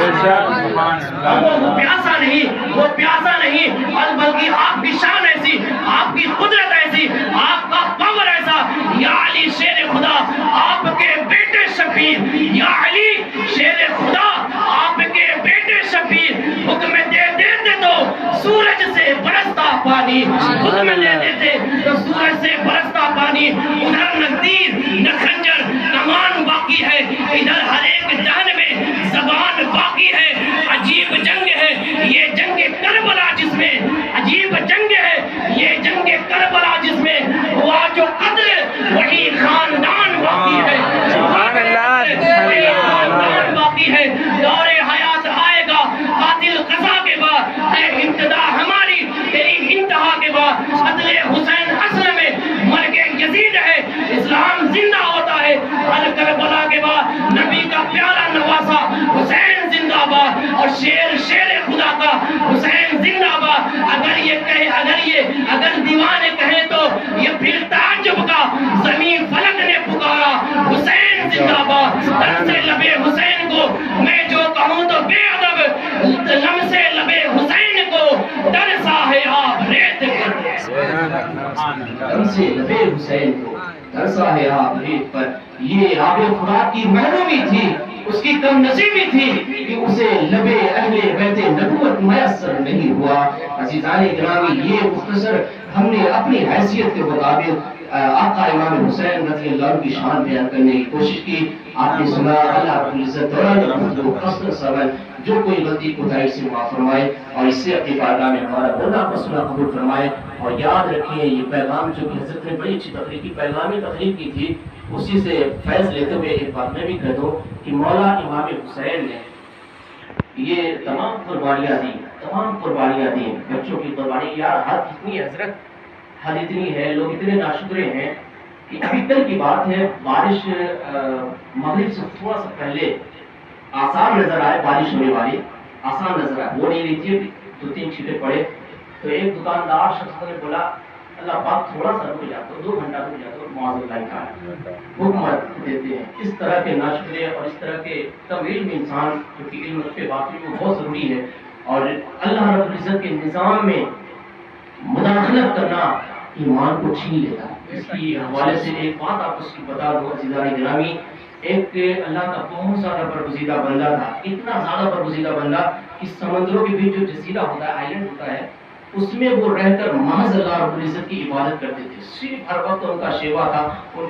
وہ پیاسا نہیں اور بلکہ آپ کی شان ایسی، آپ کی قدرت ایسی، آپ کا پاور ایسا، یا علی شیر خدا آپ کے بیٹے شفیع، یا علی شیر خدا آپ کے بیٹے شفیع، حکم دے دیتے تو سورج سے برستا پانی، حکم دے دیتے تو سورج سے برستا پانی۔ ادھر نہ تیر نہ خنجر کمان باقی ہے، ادھر ہر ایک جان میں زبان باقی ہے۔ عجیب جنگ ہے یہ جنگ کربلا جس میں، عجیب جنگ ہے یہ جنگ کربلا جس میں ہوا جو قتل وہی خاندان باقی ہے، سبحان اللہ، وہی خاندان باقی ہے۔ دور حیات آئے گا قاتل قضا کے بعد، ہے ابتدا ہماری تیری انتہا کے بعد۔ قتل حسین اصل میں مرگ یزید ہے، اسلام زندہ ہو دم سے لبے حسین کو ترسا ہے آپ ریت پر. یہ آب فرات کی محرومی تھی, اس کی کم نصیبی تھی کہ اسے لبے اہل بیت نبوت میسر نہیں ہوا. عزیزان گرامی, یہ مختصر ہم نے اپنی حیثیت کے مطابق آقا امام حسین رضی اللہ عنہ کی شان بیان کرنے کی کوشش کی. آپ نے سنا, اللہ رب العزت قصد سبن جو کوئی غلطی کوتاہی سے معاف فرمائے اور اس سے اپنی بارگاہ میں ہمارا بندہ مسئلہ قبول فرمائے. اور یاد رکھیں یہ پیغام جو کہ حضرت نے بڑی اچھی تقریر کی تھی, اسی سے فیض لیتے ہوئے ایک بات میں بھی کہہ دوں کہ مولا امام حسین نے یہ تمام قربانیاں دی, بچوں کی قربانی. یار حد اتنی ہے حضرت, حد اتنی ہے, لوگ اتنے ناشکرے ہیں کہ ابھی کل کی بات ہے, بارش مغرب سے تھوڑا سا پہلے آسان نظر آئے, بارش ہونے والی آسان نظر آئے, وہ نہیں رہی تھی, 2-3 چھینٹے پڑے. تو ایک دکاندار شخص نے بولا اللہ پاک تھوڑا سا رک جاتا, 2 گھنٹہ رک جاتا, معاذ اللہ کا حکم دیتے ہیں. اس طرح کے ناشکرے اور اس طرح کے کم علم انسان جو کہ علم پہ باقی وہ بہت ضروری ہے. اور اللہ رب العزت کے نظام میں مداخلت کرنا ایمان کو چھین لیتا ہے. اس کی حوالے سے ایک بات آپ اس کی بتا دو عزیزان گرامی, ایک اللہ کا بہت زیادہ برگزیدہ بندہ تھا, اتنا زیادہ برگزیدہ بندہ کہ سمندروں کے بیچ جو جزیرہ ہوتا ہے, آئلینڈ ہوتا ہے, اس میں وہ رہ کر محض اللہ رب العزت کی عبادت کرتے تھے. صرف ہر وقت ان کا شیوا تھا, ان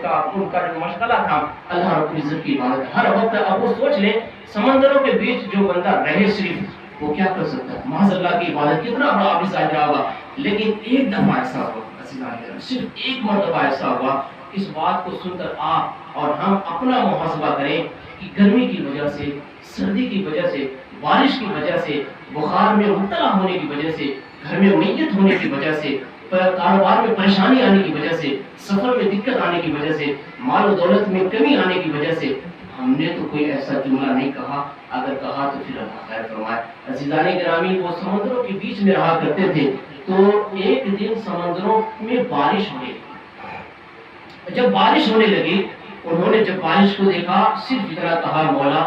کا جو مشغلہ تھا اللہ رب العزت کی عبادت ہر وقت. اب وہ سوچ لیں سمندروں کے بیچ جو بندہ رہے صرف وہ کیا کر سکتا ہے, محض اللہ کی عبادت کتنا بڑا عابد ظاہر ہوگا. لیکن ایک دفعہ ایسا ہوا, صرف ایک مرتبہ ایسا ہوا, اس بات کو سن کر آپ اور ہم اپنا محاسبہ کریں کہ گرمی کی وجہ سے, سردی کی وجہ سے, بارش کی وجہ سے, بخار میں مبتلا ہونے کی وجہ سے, گھر میں میت ہونے کی وجہ سے, کاروبار میں پریشانی آنے کی وجہ سے, سفر میں دقت آنے کی وجہ سے, مال و دولت میں کمی آنے کی وجہ سے ہم نے تو کوئی ایسا جملہ نہیں کہا, اگر کہا تو پھر اللہ خیر فرمائے. عزیزان گرامی, وہ سمندروں کے بیچ میں رہا کرتے تھے. تو ایک دن سمندروں میں بارش ہونے لگی. جب بارش ہونے لگی, انہوں نے جب بارش کو دیکھا صرف اتنا کہا مولا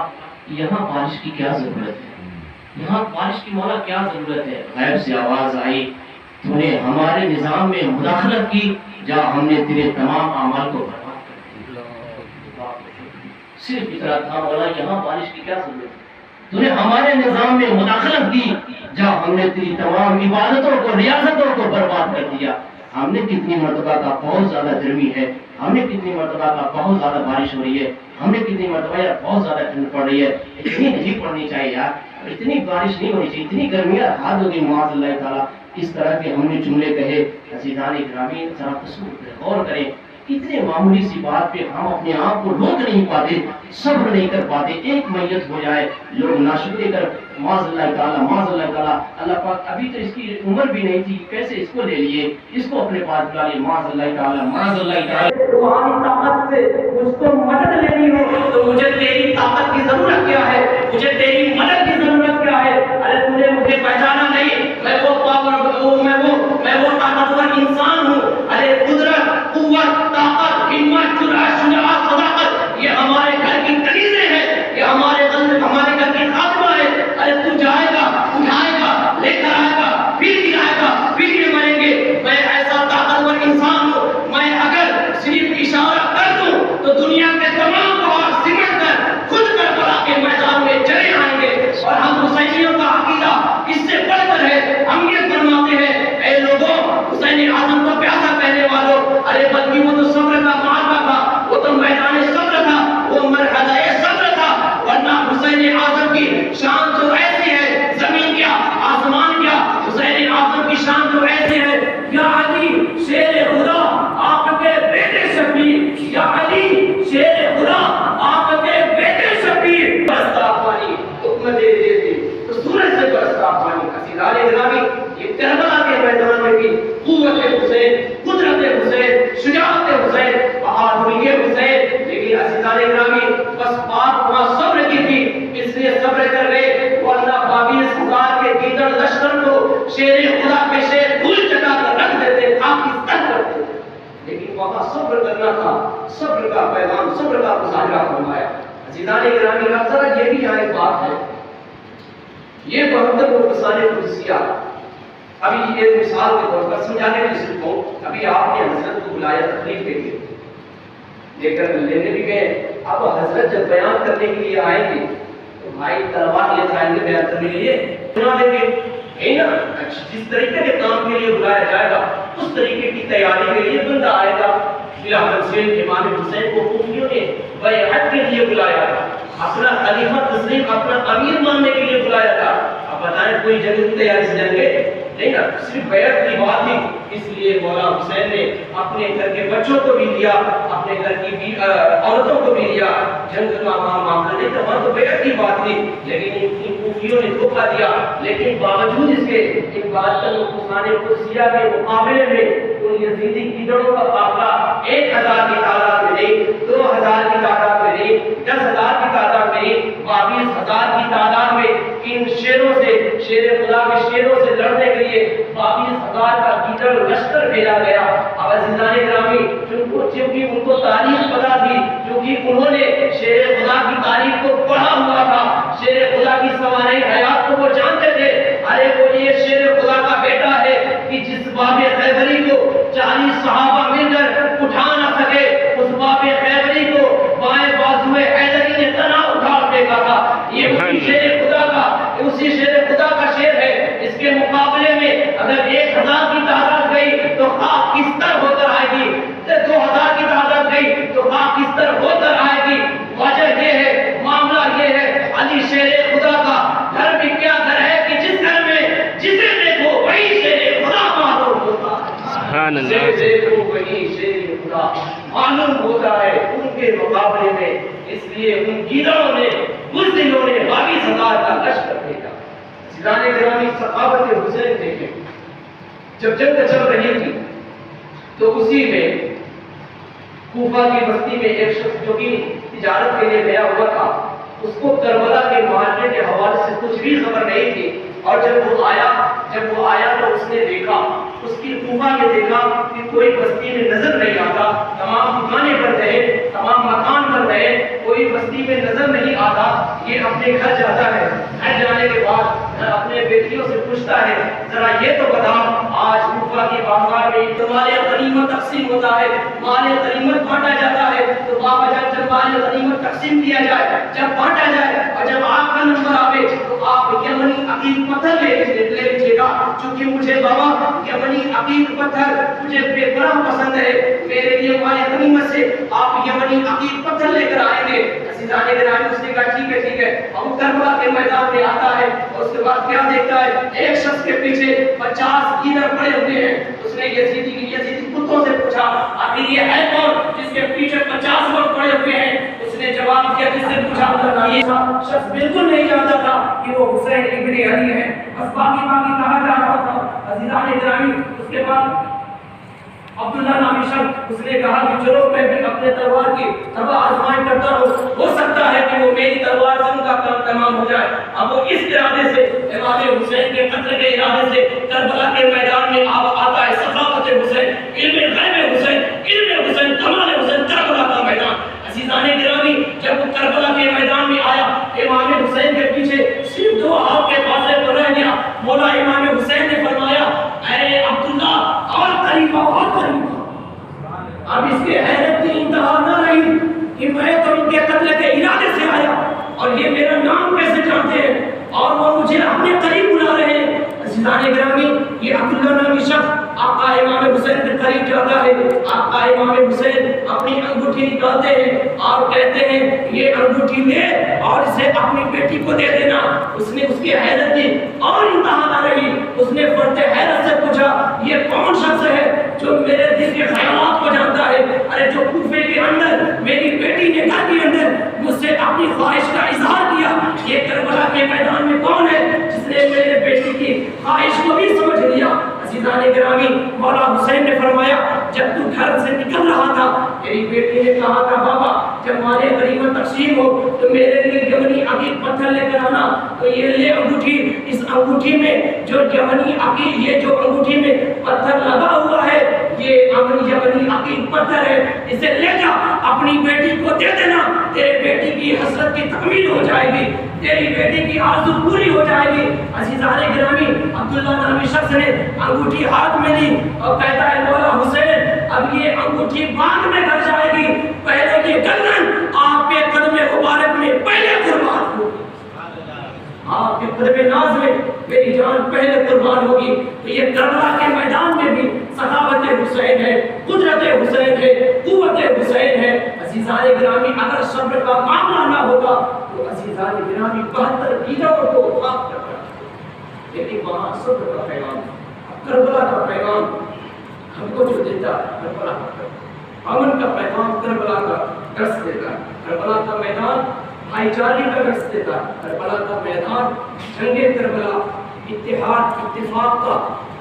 یہاں بارش کی کیا ضرورت ہے, یہاں بارش کی مولا کیا ضرورت ہے. غیب سے آواز آئی, تو نے ہمارے نظام میں مداخلت کی, جہاں ہم نے تیرے تمام اعمال کو برباد کر دیا. صرف اتنا کہا مولا یہاں بارش کی کیا ضرورت ہے, تو نے ہمارے نظام میں مداخلت کی, جہاں ہم نے تیری تمام عبادتوں کو, ریاضتوں کو برباد کر دیا. ہم نے کتنی مرتبہ کا بہت زیادہ گرمی ہے, ہم نے کتنی مرتبہ کا بہت زیادہ بارش ہو رہی ہے, ہم نے کتنی مرتبہ یار بہت زیادہ ٹھنڈ پڑ رہی ہے. اتنی نہیں پڑنی چاہیے یار, اتنی بارش نہیں ہونی چاہیے, اتنی گرمی ہے حد ہوگی معاذ اللہ تعالیٰ. اس طرح کے ہم نے جملے کہے. عزیزان گرامی, ذرا غور کریں, اتنے معمولی سی بات پہ ہم اپنے آپ کو روک نہیں پاتے, صبر نہیں کر پاتے. ایک میت ہو جائے لوگ ناشکری کر معاذ اللہ تعالیٰ, معاذ اللہ تعالیٰ. اللہ پاک ابھی تو اس کی عمر بھی نہیں تھی, کیسے اس کو لے لیے, اس کو اپنے پاس بلا لیے. معاذ اللہ تعالیٰ, معاذ اللہ تعالیٰ. روحانی طاقت سے مجھ کو مدد لینی ہو تو مجھے تیری طاقت کی ضرورت کیا ہے, مجھے تیری مدد کی ضرورت کیا ہے. ارے تو نے مجھے پہچانا نہیں, میں وہ طاقتور انسان ہوں. ارے قدرت, قوت, طاقت, ہمت, جرأت, شجاعت, صداقت, یہ ہمارے گھر کی کنیزیں ہیں, یہ ہمارے گھر کی خاتمہ ہے. ارے تو جائے گا, اٹھائے گا, لے کر آئے گا, پھر گرائے گا, پھر یہ مریں گے. میں ایسا طاقتور انسان ہوں, میں اگر صرف اشارہ کر دوں تو دنیا کے تمام پہاڑ سمٹ کر خود کربلا کے میدان میں چلے آئیں گے. اور ہم حسینیوں کا عقیدہ اس سے بڑھ کر ہے. ہم یہ فرماتے ہیں اے لوگوں, حسین اعظم کو پیاسا کہنے والوں, ارے بلکہ وہ تو صبر کا معرکہ تھا, وہ تو میدان صبر تھا, وہ مرحلہ صبر تھا. ورنہ حسین اعظم کی شان تو ایسی ہے, زمین کیا آسمان کیا, حسین اعظم کی شان تو ایسی ہے. یا علی شیر خدا آپ کے بیٹے شبیر, یا علی شیر خدا آپ کے بیٹے شبیر. برستا پانی حکم دے دیتی تو سورج سے برستا پانی. عزیزان گرامی, یہ کربلا کے میدان میں بھی قوت حسین, قدرت حسین, شجاعت حسین, بہادری حسین. لیکن عزیزان گرامی بس بات وہاں صبر کی تھی, اس لیے صبر کر گئے. ورنہ 22,000 کے گیدڑ لشکر کو شیر خدا پہ شیر دھول چٹا کر رکھ دیتے, خاک کی تن کرتے. لیکن وہاں صبر کرنا تھا, صبر کا پیغام, صبر کا مظاہرہ فرمایا. عزیزان گرامی, اب ذرا یہ بھی یہاں ایک بات ہے, یہ 72 فسانِ قدسیہ ابھی ایک مثال کے طور پر سمجھانے کے لیے صرف ہوں، ابھی آپ نے حضرت کو بلایا تقریر کے لیے، لے کر لینے بھی گئے، اب حضرت جب بیان کرنے کے لیے آئیں گے تو بھائی تلوار لے جائیں گے بیان کرنے کے لیے سنا دیں گے، ہے نا؟ جس طریقے کے کام کے لیے بلایا جائے گا اس طریقے کی تیاری کے لیے بندہ آئے گا۔ خلافت حسین امام حسین کو کوفیوں نے بیعت کے لیے بلایا تھا، اپنا خلیفہ تسلیم اپنا امیر ماننے کے لیے بلایا تھا۔ اب بتائیں کوئی جنگ کی تیاری سے جائیں گے؟ نہیں نا، صرف بیعت کی بات تھی۔ اس لیے مولا حسین نے اپنے گھر کے بچوں کو بھی لیا، اپنے گھر کی عورتوں کو بھی لیا۔ جنگ کا معاملہ نہیں تھا، وہاں تو بیعت کی بات تھی، لیکن ان کوفیوں نے دھوکہ دیا۔ لیکن باوجود اس کے ان بادشاہ حسین قدسیہ کے مقابلے میں ان یزیدی کیڑوں کا قافلہ 1000 کی تعداد میں نہیں، 2000 کی تعداد میں نہیں، 10,000 کی تعداد میں نہیں، 22,000 کی تعداد میں ان شیروں سے، شیر خدا کے شیروں سے لڑنے کے لیے 22,000 کا کیڑ لشکر بھیجا گیا۔ اب عزیزان گرامی، چونکہ ان کو تاریخ پتا تھی، کیونکہ انہوں نے شیر خدا کی تاریخ کو پڑھا ہوا تھا، شیر خدا کی سوانح حیات کو وہ جانتے تھے۔ ارے وہ یہ شیر خدا کا بیٹا ہے کہ جس باب خیبری کو 40 صحابہ مل کر اٹھا نہ سکے، اس باب خیبری کو بائیں بازو حیدری نے تنا اٹھا پھینکا تھا۔ یہ اسی شیر خدا کا، اسی شیر خدا کا شیر ہے۔ اس کے مقابلے میں اگر 1000 کی تعداد گئی تو خاک کس طرح ہو کر آئے گی، 2000 کی تعداد گئی تو خاک کس طرح ہو کر آئے گی۔ وجہ یہ ہے، معاملہ یہ ہے، علی شیر خدا کا گھر بھی کیا گھر ہے کہ جس گھر میں جسے دیکھو وہی شیر خدا معلوم ہوتا ہے، جسے دیکھو وہی شیر خدا معلوم ہوتا ہے ان کے مقابلے میں۔ اس لیے ان گیدڑوں نے، بزدلوں نے 22,000 کا لشکر بھیجا۔ سیدان گرامی، سخاوت حسین دیکھیں، جب جنگ چل رہی تھی تو اسی میں کوفہ کی بستی میں ایک شخص جو کہ تجارت کے لیے گیا ہوا تھا، اس کو کربلا کے معرکے کے حوالے سے کچھ بھی خبر نہیں تھی، اور جب وہ آیا تو اس نے دیکھا، اس کی کوفہ میں دیکھا کہ کوئی بستی میں نظر نہیں آتا، تمام دکانیں بند رہے، تمام مکان بند رہے، کوئی بستی میں نظر نہیں آتا۔ یہ اپنے گھر جاتا ہے، گھر جانے کے بعد اپنے بیٹیوں سے پوچھتا ہے، ذرا یہ تو بتا، آج کوفہ کے بازار میں تو مال غنیمت تقسیم ہوتا ہے، مال غنیمت بانٹا جاتا ہے، تو بابا جب مال غنیمت تقسیم کیا جائے، جب بانٹا جائے اور جب آپ کا نمبر آئے تو آپ یمنی عقیق پتھر لے لیجیے گا، چونکہ مجھے بابا یمنی عقیق پتھر مجھے بے پناہ پسند ہے، میرے لیے مال غنیمت سے آپ یمنی عقیق پتھر لے کر آئیں گے۔ عزیزان گرامی، اس نے کہا ٹھیک ہے، اور کربلا کے میدان میں آتا ہے، اور اس کے بعد کیا دیکھتا ہے، ایک شخص کے پیچھے 50 گیدڑ پڑے ہوئے ہیں۔ اس نے یزیدی کتوں سے پوچھا، آخر یہ ہے کون جس کے پیچھے 50 لوگ پڑے ہوئے ہیں؟ اس نے جواب دیا، جس سے پوچھا یہ شخص بالکل نہیں جانتا تھا کہ وہ حسین ابن علی ہے، بس باقی کہا جا رہا تھا۔ عزیزان گرامی، اس کے بعد عبداللہ نامی شخص، اس نے کہا کہ چلو میں بھی اپنے تلوار کی آزمائش کرتا ہوں، ہو سکتا ہے کہ وہ میری تلوار سے ان کا کام تمام ہو جائے۔ اب وہ اس ارادے سے، امام حسین کے قتل کے ارادے سے کربلا کے میدان میں آتا ہے۔ سخاوت حسین، علم غیب حسین، علم حسین، کمال حسین، کربلا کا میدان۔ عزیزان گرامی، جب وہ کربلا کے میدان میں آیا، امام حسین کے پیچھے صرف 2 ہاتھ کے فاصلے پر رہ گیا۔ مولا امام حسین نے فرمایا، اے عبداللہ، اور قریب اب اس کے حیرت کی انتہا نہ رہی کہ میں تو ان کے قتل کے ارادے سے آیا، اور یہ میرا نام کیسے جانتے ہیں، اور وہ مجھے اپنے قریب بلا رہے ہیں۔ عزیزان گرامی، یہ عبداللہ نامی شخص آقا امام حسین کے قریب جاتا ہے۔ آقا امام حسین اپنی انگوٹھی نکالتے ہیں اور کہتے ہیں، یہ انگوٹھی لے اور اسے اپنی بیٹی کو دے دینا۔ اس نے اس کی حیرت کی اور انتہا نہ رہی، اس نے فرد حیرت سے پوچھا، یہ کون شخص ہے جو میرے دل کے خیالات کو جانتا ہے؟ ارے جو کوفے کے اندر میری بیٹی نے گھر کے اندر مجھ سے اپنی خواہش کا اظہار کیا، یہ کربلا کے میدان میں کون ہے جس نے میرے بیٹی کی خواہش کو بھی سمجھ لیا؟ عزیزان گرامی، مولا حسین نے فرمایا، جب تو گھر سے نکل رہا تھا میری بیٹی نے کہا تھا، بابا جب مال غنیمت تقسیم ہو تو میرے لیے یمنی عقیق پتھر لے کر آنا۔ تو یہ لے انگوٹھی، اس انگوٹھی میں جو یمنی عقیق، یہ جو انگوٹھی میں پتھر لگا ہوا ہے، یہ یہ بنی عقیق پتھر ہے، اسے لے جا اپنی بیٹی کو دے دینا، تیرے بیٹی کی حسرت کی تکمیل ہو جائے گی، تیری بیٹی کی آرزو پوری ہو جائے گی۔ عزیزان گرامی، عبداللہ نامی شخص نے انگوٹھی ہاتھ میں لی اور کہتا ہے مولا حسین اب یہ انگوٹھی بعد میں کر جائے گی، پہلے کی گردن آپ کے قدم مبارک میں پہلے قربان ہوگی، آپ کے قدم ناز میں میری جان پہلے قربان ہوگی۔ تو یہ کربلا کے میدان میں بھی سخاوت حسین ہے، قدرت حسین ہے، قوت حسین ہے۔ عزیزان گرامی، اگر صبر کا معاملہ نہ ہوگا تو عزیزان گرامی 72 بیویوں کو خاک کر رہا ہے، لیکن وہاں صبر کا پیغام، کربلا کا پیغام ہم کو جو دیتا ہے، کربلا کا امن کا پیغام، کربلا کا درس دیتا ہے، کربلا کا میدان بھائی چارے کا درس دیتا ہے، کربلا کا میدان جنگ کربلا اتحاد اتفاق کا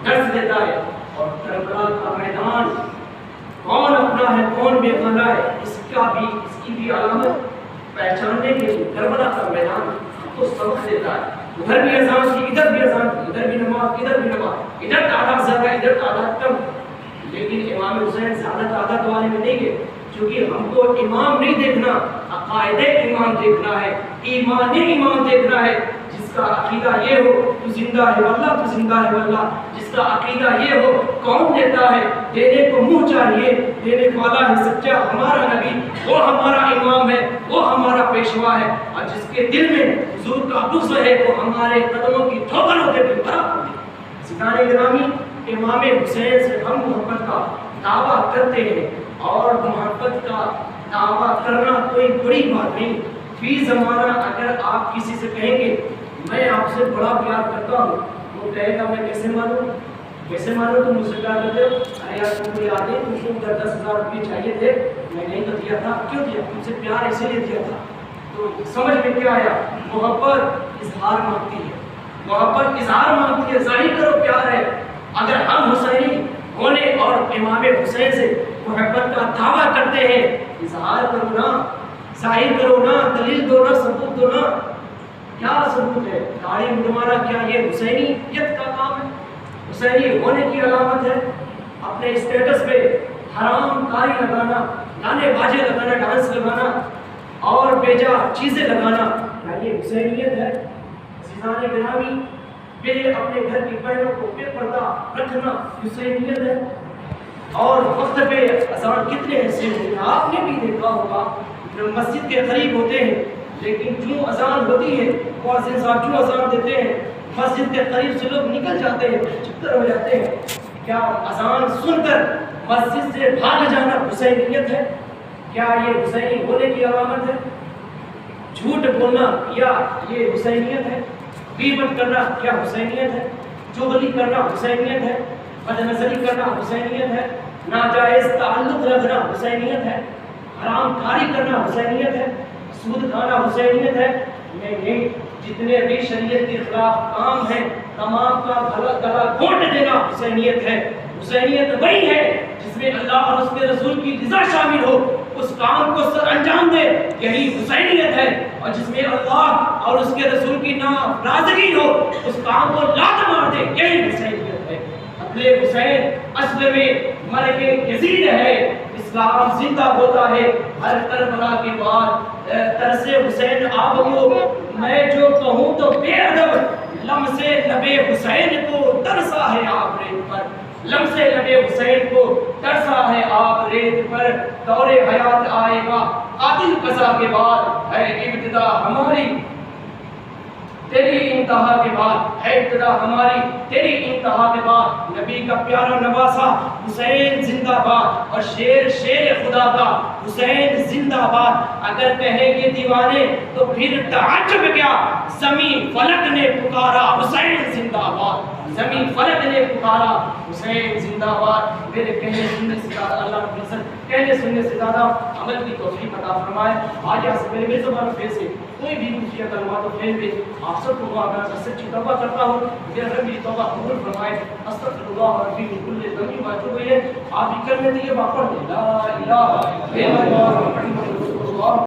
درس دیتا ہے، اور کربلا کا میدان کون اپنا ہے کون بیگانہ ہے اس کی بھی علامت پہچاننے کے لیے کربلا کا میدان ہم کو سبق دیتا ہے۔ ادھر بھی اذان کی، ادھر بھی اذان کی، ادھر بھی نماز، ادھر بھی نماز، ادھر تعداد زیادہ، ادھر تعداد کم، لیکن امام حسین زیادہ تعداد والے میں نہیں گئے، کیونکہ ہم کو امام نہیں دیکھنا، عقائد امام دیکھنا ہے، ایمان امام دیکھنا ہے۔ جس کا عقیدہ یہ ہو تو زندہ ہے واللہ، تو زندہ ہے واللہ، جس کا عقیدہ یہ ہو کون دیتا ہے، دینے کو منہ چاہیے، دینے والا ہے سچا ہمارا نبی، وہ ہمارا امام ہے، وہ ہمارا پیشوا ہے، اور جس کے دل میں حضور کا بغض ہے وہ ہمارے قدموں کی ٹھوکروں کے بھی برابر ہے۔ سکھانے گرامی، امام حسین سے ہم محبت کا دعویٰ کرتے ہیں، اور محبت کا دعویٰ کرنا کوئی بڑی بات نہیں۔ فی زمانہ اگر آپ کسی سے کہیں گے میں آپ سے بڑا پیار کرتا ہوں، وہ کہے گا میں کیسے مانوں، کیسے مانوں، تم مجھ سے پیار کرتے ہو، ارے یار تم کو یاد ہے تم کو 10,000 روپئے چاہیے تھے، میں نہیں تو دیا تھا، کیوں دیا، تم سے پیار اسی لیے دیا تھا۔ تو سمجھ میں کیا آیا، محبت اظہار مانگتی ہے، محبت اظہار مانگتی ہے، ظاہر کرو پیار ہے۔ اگر ہم حسینی ہونے اور امام حسین سے محبت کا دعویٰ کرتے ہیں، اظہار کرو نا، ظاہر کرو نا، دلیل دو نا، ثبوت دو نا۔ کیا ثبوت ہے؟ داڑھی منڈوانا کیا یہ حسینیت کا کام ہے؟ حسینی ہونے کی علامت ہے؟ اپنے اسٹیٹس پہ حرام کاری لگانا، گانے باجے لگانا، ڈانس لگانا اور بیجا چیزیں لگانا، کیا یہ حسینیت ہے؟ عزیزان گرامی، بے اپنے گھر کی بہنوں کو بے پردہ رکھنا حسینیت ہے؟ اور وقت پہ اذان کتنے حصے ہوتے ہیں، آپ نے بھی دیکھا ہوگا، مسجد کے قریب ہوتے ہیں لیکن جو اذان ہوتی ہے مؤذن صاحب جو اذان دیتے ہیں مسجد کے قریب سے لوگ نکل جاتے ہیں، چکر ہو جاتے ہیں۔ کیا اذان سن کر مسجد سے بھاگ جانا حسینیت ہے؟ کیا یہ حسینی ہونے کی علامت ہے؟ جھوٹ بولنا کیا یہ حسینیت ہے؟ غیبت کرنا کیا حسینیت ہے؟ چغلی کرنا حسینیت ہے؟ بد نظری کرنا حسینیت ہے؟ ناجائز تعلق رکھنا حسینیت ہے؟ حرام کاری کرنا حسینیت ہے؟ سود کھانا حسینیت ہے؟ نہیں، جتنے بھی شریعت کے خلاف کام ہیں تمام کا گلا گھونٹ دینا حسینیت ہے۔ حسینیت وہی ہے جس میں اللہ اور اس کے رسول کی رضا شامل ہو، اس کام کو سر انجام دے، یہی حسینیت ہے، اور جس میں اللہ اور اس کے رسول کی ناراضگی ہو، اس کام کو لات مار دے، یہی حسینیت ہے۔ قتل حسین اصل میں مرگ یزید ہے، اسلام زندہ ہوتا ہے ہر کربلا کے بعد۔ طرز حسین آپ کو میں جو کہوں تو بے ادب، لمس لب حسین کو ترسا ہے آپ ریت پر، لمس لب حسین کو ترسا ہے آپ ریت پر۔ دور حیات آئے گا قاتل قضا کے بعد، ہے ابتدا ہماری تیری انتہا کے بعد، ہے ابتدا ہماری تیری انتہا کے بعد۔ نبی کا پیارا نواسا حسین زندہ باد، اور شیر خدا کا حسین زندہ باد۔ اگر کہیں گے دیوانے تو پھر تعجب کیا، زمین فلک نے پکارا حسین زندہ باد، زمین فلک نے پکارا حسین زندہ باد۔ میرے کہنے سننے سے زیادہ اللہ رب العزت کہنے سننے سے زیادہ عمل کی توفیق عطا فرمائے۔ آج یہاں سے میرے زبان پہ سے کوئی بھی کچھ کلمات و فعل میں آپ سب کو دعا میں سچی توبہ کرتا ہوں، میرے رب میری توبہ قبول فرمائے۔ استغفر اللہ ربی من کل ذنب و اتوب الیہ۔ آپ بھی کلمہ طیبہ پڑھ لیں، لا الہ الا اللہ محمد